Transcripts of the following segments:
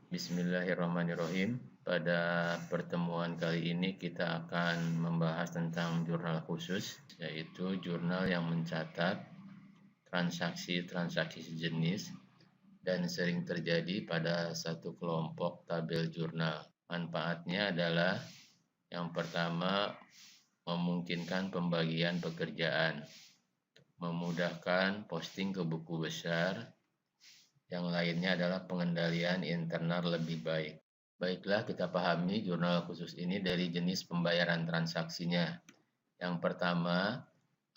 Bismillahirrahmanirrahim. Pada pertemuan kali ini kita akan membahas tentang jurnal khusus, yaitu jurnal yang mencatat transaksi-transaksi sejenis dan sering terjadi pada satu kelompok tabel jurnal. Manfaatnya adalah yang pertama, memungkinkan pembagian pekerjaan, memudahkan posting ke buku besar. Yang lainnya adalah pengendalian internal lebih baik. Baiklah, kita pahami jurnal khusus ini dari jenis pembayaran transaksinya. Yang pertama,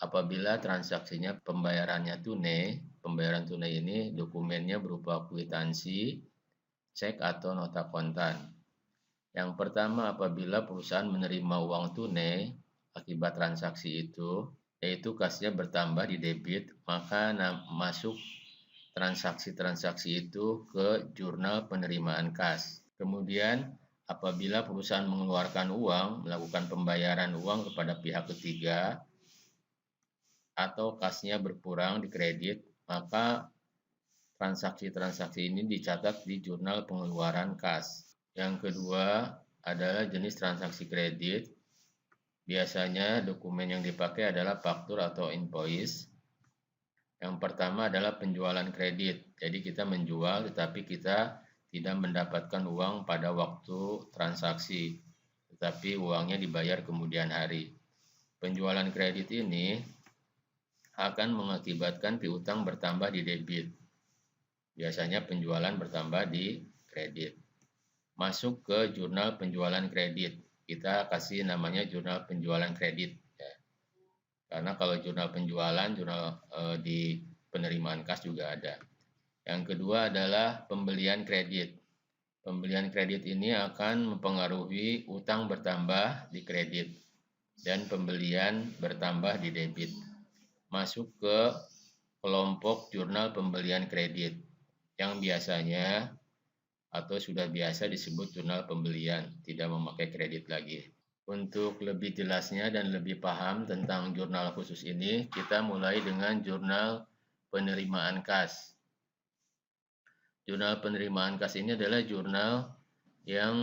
apabila transaksinya pembayarannya tunai, pembayaran tunai ini dokumennya berupa kwitansi, cek atau nota kontan. Yang pertama, apabila perusahaan menerima uang tunai akibat transaksi itu, yaitu kasnya bertambah di debit, maka masuk transaksi-transaksi itu ke jurnal penerimaan kas. Kemudian, apabila perusahaan mengeluarkan uang, melakukan pembayaran uang kepada pihak ketiga, atau kasnya berkurang di kredit, maka transaksi-transaksi ini dicatat di jurnal pengeluaran kas. Yang kedua adalah jenis transaksi kredit. Biasanya dokumen yang dipakai adalah faktur atau invoice. Yang pertama adalah penjualan kredit. Jadi kita menjual tetapi kita tidak mendapatkan uang pada waktu transaksi, tetapi uangnya dibayar kemudian hari. Penjualan kredit ini akan mengakibatkan piutang bertambah di debit. Biasanya penjualan bertambah di kredit. Masuk ke jurnal penjualan kredit. Kita kasih namanya jurnal penjualan kredit. Karena kalau jurnal penjualan, jurnal di penerimaan kas juga ada. Yang kedua adalah pembelian kredit. Pembelian kredit ini akan mempengaruhi utang bertambah di kredit dan pembelian bertambah di debit. Masuk ke kelompok jurnal pembelian kredit yang biasanya atau sudah biasa disebut jurnal pembelian, tidak memakai kredit lagi. Untuk lebih jelasnya dan lebih paham tentang jurnal khusus ini, kita mulai dengan jurnal penerimaan kas. Jurnal penerimaan kas ini adalah jurnal yang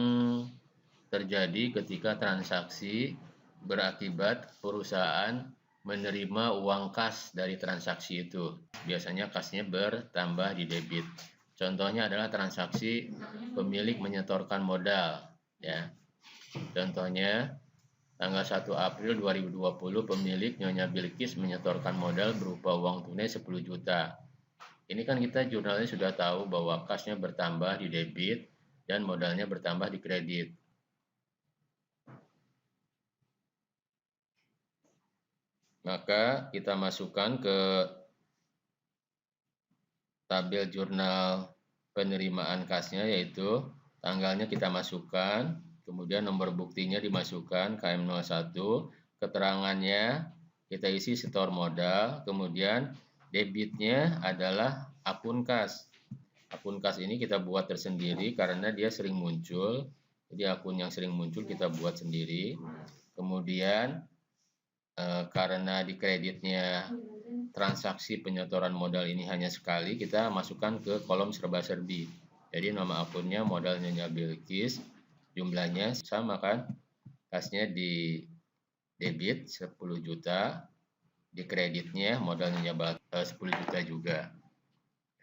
terjadi ketika transaksi berakibat perusahaan menerima uang kas dari transaksi itu. Biasanya kasnya bertambah di debit. Contohnya adalah transaksi pemilik menyetorkan modal, ya. Contohnya, tanggal 1 April 2020 pemilik Nyonya Bilkis menyetorkan modal berupa uang tunai 10 juta. Ini kan kita jurnalnya sudah tahu bahwa kasnya bertambah di debit dan modalnya bertambah di kredit. Maka kita masukkan ke tabel jurnal penerimaan kasnya, yaitu tanggalnya kita masukkan, kemudian nomor buktinya dimasukkan KM01, keterangannya kita isi setor modal, kemudian debitnya adalah akun kas. Akun kas ini kita buat tersendiri karena dia sering muncul, jadi akun yang sering muncul kita buat sendiri. Kemudian karena di kreditnya transaksi penyetoran modal ini hanya sekali, kita masukkan ke kolom serba-serbi. Jadi nama akunnya modal Nyonya Bilkis, jumlahnya sama kan, kasnya di debit 10 juta, di kreditnya modal Nyonya 10 juta juga.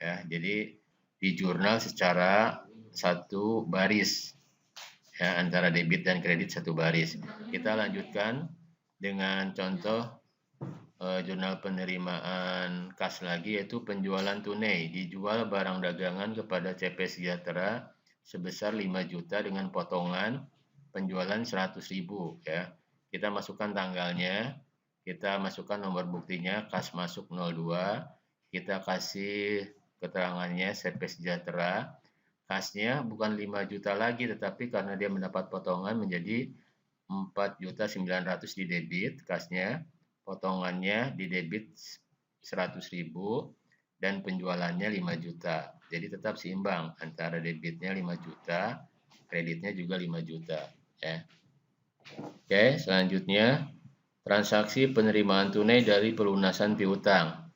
Ya, jadi di jurnal secara satu baris, ya, antara debit dan kredit satu baris. Kita lanjutkan dengan contoh jurnal penerimaan kas lagi, yaitu penjualan tunai. Dijual barang dagangan kepada CP Sejahtera sebesar 5 juta dengan potongan penjualan 100.000, ya. Kita masukkan tanggalnya, kita masukkan nomor buktinya, kas masuk 02, kita kasih keterangannya CP Sejahtera. Kasnya bukan 5 juta lagi, tetapi karena dia mendapat potongan menjadi 4.900.000 di debit kasnya, potongannya di debit 100.000 dan penjualannya 5 juta. Jadi tetap seimbang antara debitnya 5 juta, kreditnya juga 5 juta, ya. Oke, selanjutnya transaksi penerimaan tunai dari pelunasan piutang.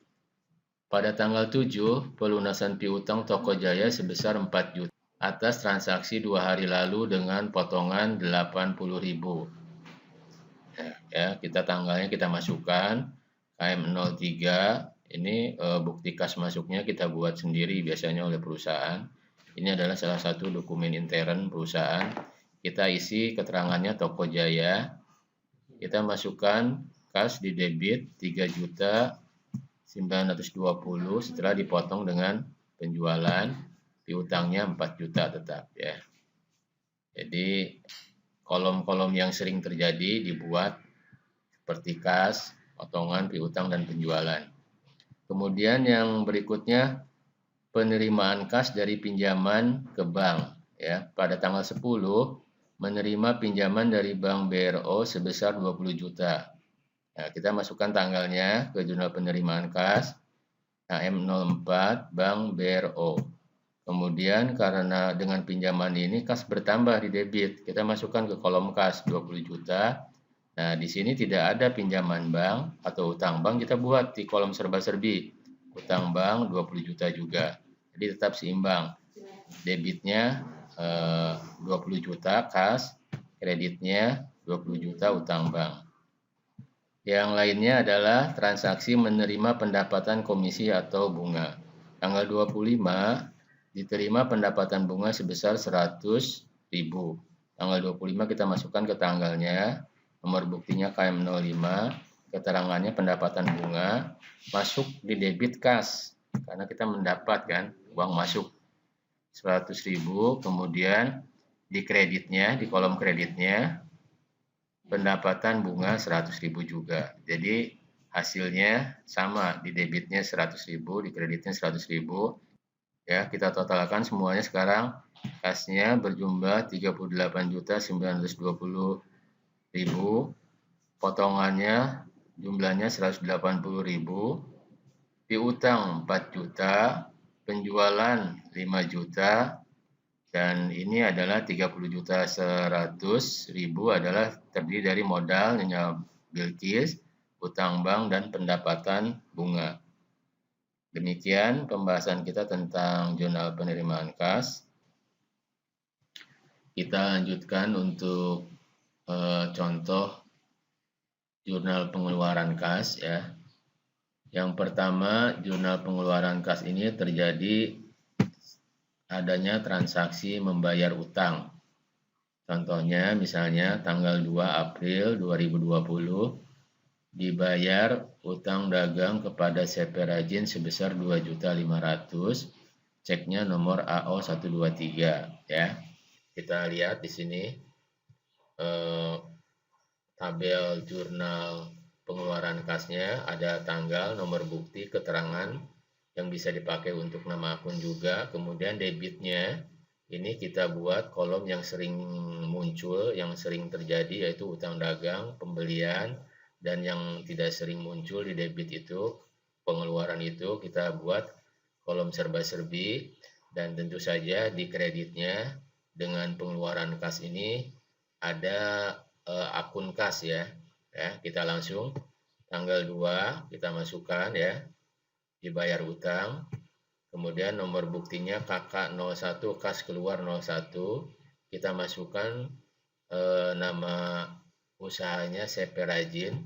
Pada tanggal 7, pelunasan piutang Toko Jaya sebesar 4 juta. atas transaksi 2 hari lalu dengan potongan 80.000. Ya, kita tanggalnya kita masukkan KM03. Ini bukti kas masuknya kita buat sendiri biasanya oleh perusahaan. Ini adalah salah satu dokumen intern perusahaan. Kita isi keterangannya Toko Jaya. Kita masukkan kas di debit 3.920 setelah dipotong dengan penjualan, piutangnya 4 juta tetap ya. Jadi kolom-kolom yang sering terjadi dibuat seperti kas, potongan, piutang, dan penjualan. Kemudian yang berikutnya penerimaan kas dari pinjaman ke bank ya. Pada tanggal 10 menerima pinjaman dari Bank BRO sebesar 20 juta. Nah, kita masukkan tanggalnya ke jurnal penerimaan kas KM04 Bank BRO. Kemudian karena dengan pinjaman ini kas bertambah di debit, kita masukkan ke kolom kas 20 juta. Nah, di sini tidak ada pinjaman bank atau utang bank, kita buat di kolom serba-serbi. Utang bank 20 juta juga. Jadi tetap seimbang. Debitnya 20 juta kas, kreditnya 20 juta utang bank. Yang lainnya adalah transaksi menerima pendapatan komisi atau bunga. Tanggal 25 diterima pendapatan bunga sebesar 100.000. Tanggal 25 kita masukkan ke tanggalnya, nomor buktinya KM05, keterangannya pendapatan bunga, masuk di debit kas, karena kita mendapatkan uang masuk 100.000, kemudian di kreditnya, di kolom kreditnya, pendapatan bunga 100.000 juga. Jadi hasilnya sama, di debitnya 100.000, di kreditnya 100.000. Ya, kita totalkan semuanya sekarang kasnya berjumlah 38.920.000, potongannya jumlahnya 180.000, piutang 4 juta, penjualan 5 juta, dan ini adalah 30.100.000 adalah terdiri dari modal Nyonya Bilkis, utang bank, dan pendapatan bunga. Demikian pembahasan kita tentang jurnal penerimaan kas. Kita lanjutkan untuk contoh jurnal pengeluaran kas ya. Yang pertama, jurnal pengeluaran kas ini terjadi adanya transaksi membayar utang. Contohnya misalnya tanggal 2 April 2020 dibayar utang dagang kepada CP Rajin sebesar 2.500.000, ceknya nomor AO 123 ya. Kita lihat di sini tabel jurnal pengeluaran kasnya, ada tanggal, nomor bukti, keterangan yang bisa dipakai untuk nama akun juga. Kemudian debitnya ini kita buat kolom yang sering muncul, yang sering terjadi, yaitu utang dagang, pembelian, dan yang tidak sering muncul di debit itu, pengeluaran itu kita buat kolom serba-serbi. Dan tentu saja di kreditnya dengan pengeluaran kas ini ada akun kas ya. Kita langsung tanggal 2 kita masukkan ya, dibayar utang. Kemudian nomor buktinya KK01 kas keluar 01, kita masukkan nama usahanya CP Rajin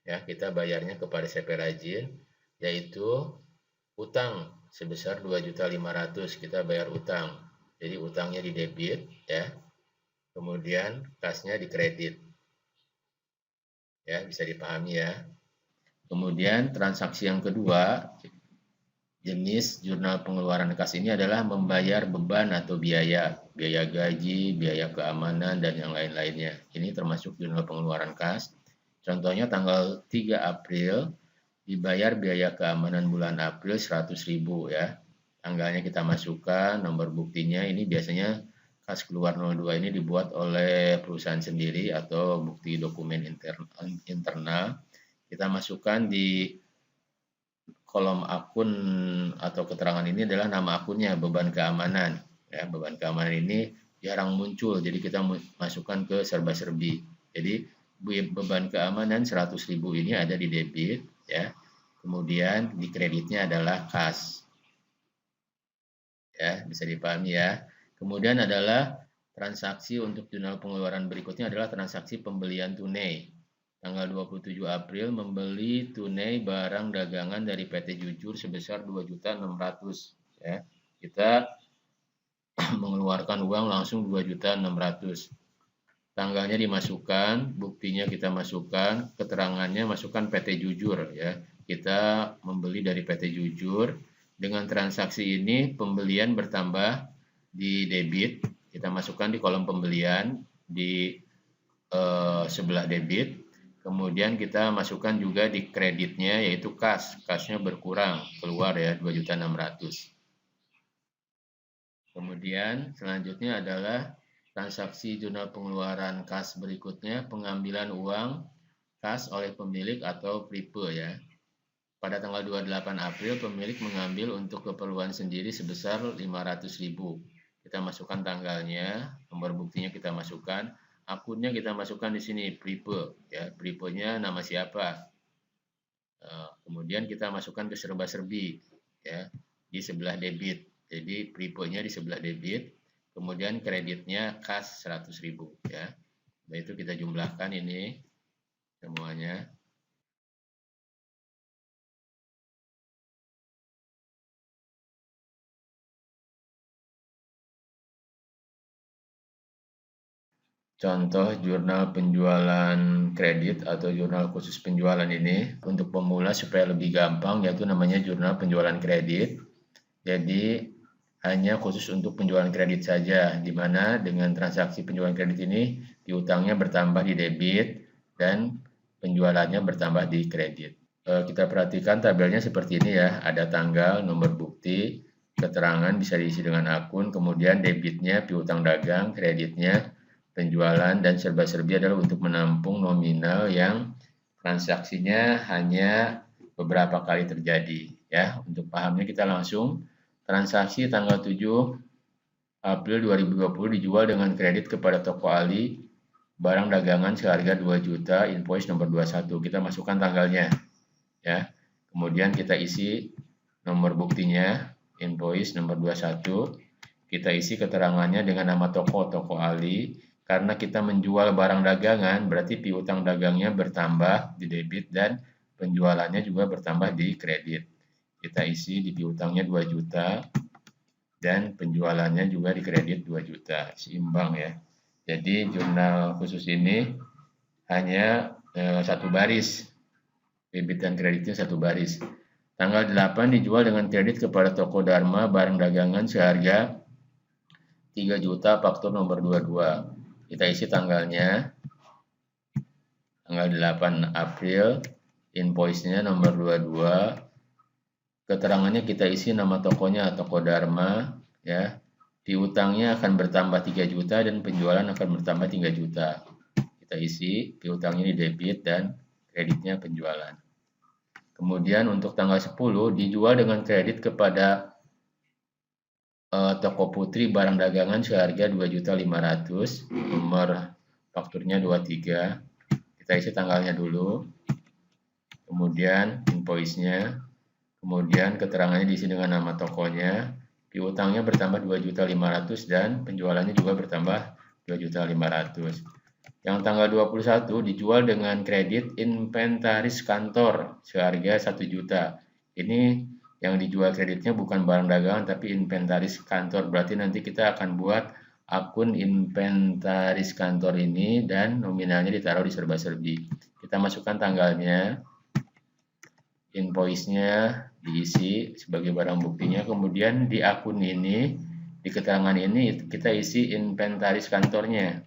ya, kita bayarnya kepada CP Rajin, yaitu utang sebesar 2.500.000, kita bayar utang, jadi utangnya di debit ya, kemudian kasnya di kredit ya, bisa dipahami ya. Kemudian transaksi yang kedua, jenis jurnal pengeluaran kas ini adalah membayar beban atau biaya gaji, biaya keamanan, dan yang lain-lainnya. Ini termasuk jurnal pengeluaran kas. Contohnya tanggal 3 April dibayar biaya keamanan bulan April 100.000 ya. Tanggalnya kita masukkan, nomor buktinya ini biasanya kas keluar 02 ini dibuat oleh perusahaan sendiri atau bukti dokumen internal. Kita masukkan di kolom akun atau keterangan ini adalah nama akunnya, beban keamanan ya. Beban keamanan ini jarang muncul, jadi kita masukkan ke serba-serbi. Jadi beban keamanan 100.000 ini ada di debit ya, kemudian di kreditnya adalah kas Ya, bisa dipahami ya. Kemudian adalah transaksi untuk jurnal pengeluaran berikutnya adalah transaksi pembelian tunai. Tanggal 27 April membeli tunai barang dagangan dari PT Jujur sebesar 2.600.000 ya. Kita mengeluarkan uang langsung 2.600.000. Tanggalnya dimasukkan, buktinya kita masukkan, keterangannya masukkan PT Jujur ya. Kita membeli dari PT Jujur. Dengan transaksi ini pembelian bertambah di debit, kita masukkan di kolom pembelian di sebelah debit. Kemudian kita masukkan juga di kreditnya yaitu kas. Kasnya berkurang, keluar ya 2.600.000. Kemudian selanjutnya adalah transaksi jurnal pengeluaran kas berikutnya, pengambilan uang kas oleh pemilik atau PRIPE ya. Pada tanggal 28 April pemilik mengambil untuk keperluan sendiri sebesar 500.000. Kita masukkan tanggalnya, nomor buktinya kita masukkan, akunnya kita masukkan di sini PRIPE ya. PRIPE-nya nama siapa? Kemudian kita masukkan ke serba-serbi ya di sebelah debit. Jadi PRIPE-nya di sebelah debit, kemudian kreditnya kas 100.000 ya. Nah, itu kita jumlahkan ini semuanya. Contoh jurnal penjualan kredit atau jurnal khusus penjualan ini untuk pemula supaya lebih gampang yaitu namanya jurnal penjualan kredit. Jadi hanya khusus untuk penjualan kredit saja, di mana dengan transaksi penjualan kredit ini piutangnya bertambah di debit dan penjualannya bertambah di kredit. Kita perhatikan tabelnya seperti ini ya, ada tanggal, nomor bukti, keterangan bisa diisi dengan akun, kemudian debitnya piutang dagang, kreditnya penjualan, dan serba-serbi adalah untuk menampung nominal yang transaksinya hanya beberapa kali terjadi. Ya, untuk pahamnya kita langsung transaksi tanggal 7 April 2020 dijual dengan kredit kepada toko Ali barang dagangan seharga 2 juta, invoice nomor 21. Kita masukkan tanggalnya. Ya. Kemudian kita isi nomor buktinya, invoice nomor 21. Kita isi keterangannya dengan nama toko Ali. Karena kita menjual barang dagangan, berarti piutang dagangnya bertambah di debit dan penjualannya juga bertambah di kredit. Kita isi di piutangnya 2 juta dan penjualannya juga di kredit 2 juta, seimbang ya. Jadi jurnal khusus ini hanya satu baris, debit dan kreditnya satu baris. Tanggal 8 dijual dengan kredit kepada toko Dharma barang dagangan seharga 3 juta, faktur nomor 22. Kita isi tanggalnya, tanggal 8 April, invoice-nya nomor 22, keterangannya kita isi nama tokonya, toko Dharma, ya. Piutangnya akan bertambah 3 juta dan penjualan akan bertambah 3 juta. Kita isi piutangnya di debit dan kreditnya penjualan. Kemudian untuk tanggal 10 dijual dengan kredit kepada toko Putri barang dagangan seharga 2.500.000, nomor fakturnya 23. Kita isi tanggalnya dulu. Kemudian invoice-nya, kemudian keterangannya diisi dengan nama tokonya, piutangnya bertambah 2.500.000 dan penjualannya juga bertambah 2.500.000. Yang tanggal 21 dijual dengan kredit inventaris kantor seharga 1 juta. Ini yang dijual kreditnya bukan barang dagangan tapi inventaris kantor. Berarti nanti kita akan buat akun inventaris kantor ini dan nominalnya ditaruh di serba-serbi. Kita masukkan tanggalnya, invoice-nya diisi sebagai barang buktinya, kemudian di akun ini, di keterangan ini kita isi inventaris kantornya.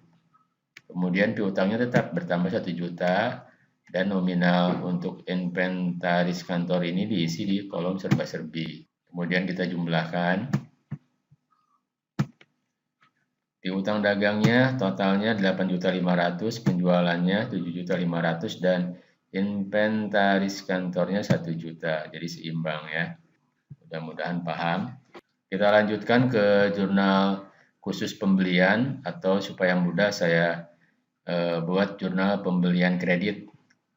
Kemudian piutangnya tetap bertambah 1 juta dan nominal untuk inventaris kantor ini diisi di kolom serba-serbi. Kemudian kita jumlahkan. Piutang dagangnya totalnya 8.500.000, penjualannya 7.500.000 dan inventaris kantornya 1 juta. Jadi seimbang ya. Mudah-mudahan paham. Kita lanjutkan ke jurnal khusus pembelian, atau supaya mudah saya buat jurnal pembelian kredit.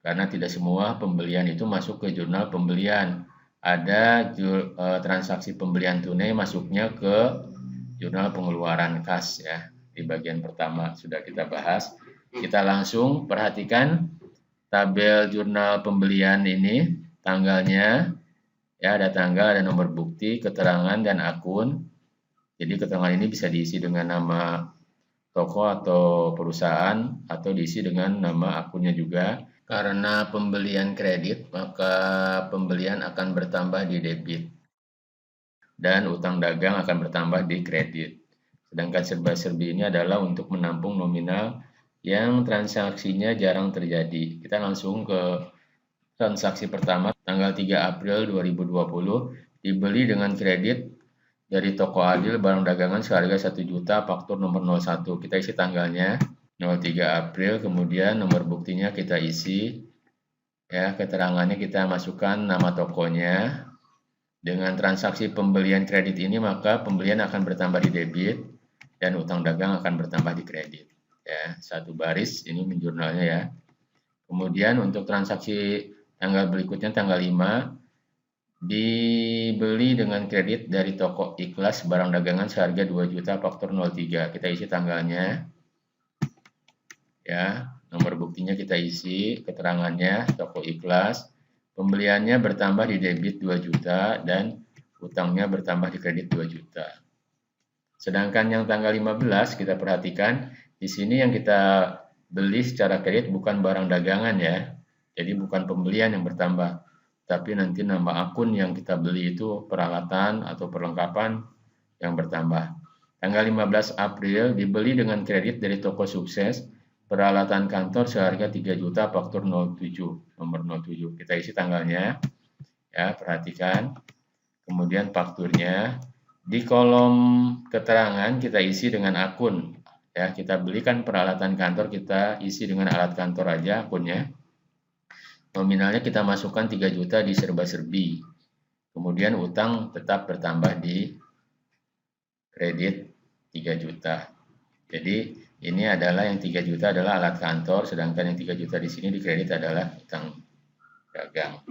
Karena tidak semua pembelian itu masuk ke jurnal pembelian. ada transaksi pembelian tunai masuknya ke jurnal pengeluaran kas ya. Di bagian pertama sudah kita bahas. Kita langsung perhatikan tabel jurnal pembelian ini, tanggalnya ya, ada tanggal, ada nomor bukti, keterangan dan akun. Jadi keterangan ini bisa diisi dengan nama toko atau perusahaan atau diisi dengan nama akunnya juga. Karena pembelian kredit, maka pembelian akan bertambah di debit dan utang dagang akan bertambah di kredit. Sedangkan serba-serbi ini adalah untuk menampung nominal yang transaksinya jarang terjadi. Kita langsung ke transaksi pertama, tanggal 3 April 2020, dibeli dengan kredit dari toko adil barang dagangan seharga 1 juta, faktur nomor 01. Kita isi tanggalnya 03 April, kemudian nomor buktinya kita isi, ya, keterangannya kita masukkan nama tokonya. Dengan transaksi pembelian kredit ini maka pembelian akan bertambah di debit dan utang dagang akan bertambah di kredit. Ya, satu baris ini menjurnalnya ya. Kemudian untuk transaksi tanggal berikutnya tanggal 5 dibeli dengan kredit dari toko Ikhlas barang dagangan seharga 2 juta, faktur 03. Kita isi tanggalnya. Ya, nomor buktinya kita isi, keterangannya toko Ikhlas. Pembeliannya bertambah di debit 2 juta dan utangnya bertambah di kredit 2 juta. Sedangkan yang tanggal 15 kita perhatikan, di sini yang kita beli secara kredit bukan barang dagangan ya. Jadi bukan pembelian yang bertambah, tapi nanti nama akun yang kita beli itu peralatan atau perlengkapan yang bertambah. Tanggal 15 April dibeli dengan kredit dari toko Sukses peralatan kantor seharga 3 juta, faktur 07, nomor 07. Kita isi tanggalnya. Ya, perhatikan. Kemudian fakturnya. Di kolom keterangan kita isi dengan akun. Ya, kita belikan peralatan kantor, kita isi dengan alat kantor aja akunnya. Nominalnya kita masukkan 3 juta di serba-serbi. Kemudian utang tetap bertambah di kredit 3 juta. Jadi ini adalah yang 3 juta adalah alat kantor, sedangkan yang 3 juta di sini di kredit adalah utang dagang.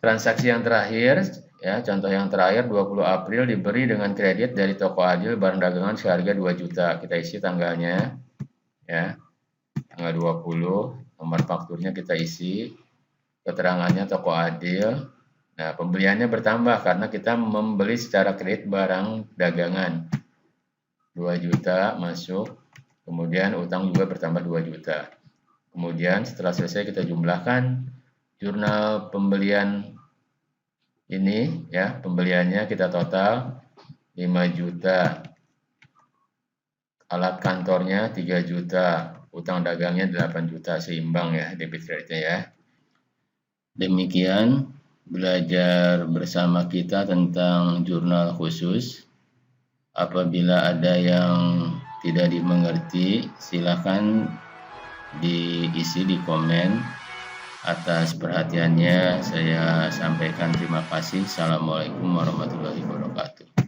Transaksi yang terakhir, ya, contoh yang terakhir 20 April diberi dengan kredit dari toko adil barang dagangan seharga 2 juta. Kita isi tanggalnya, ya, tanggal 20, nomor fakturnya kita isi, keterangannya toko adil. Nah, pembeliannya bertambah karena kita membeli secara kredit barang dagangan 2 juta masuk, kemudian utang juga bertambah 2 juta. Kemudian setelah selesai kita jumlahkan jurnal pembelian ini, ya, pembeliannya kita total 5 juta, alat kantornya 3 juta, utang dagangnya 8 juta, seimbang ya debit kreditnya ya. Demikian belajar bersama kita tentang jurnal khusus. Apabila ada yang tidak dimengerti, silakan diisi di komen. Atas perhatiannya saya sampaikan terima kasih. Assalamualaikum warahmatullahi wabarakatuh.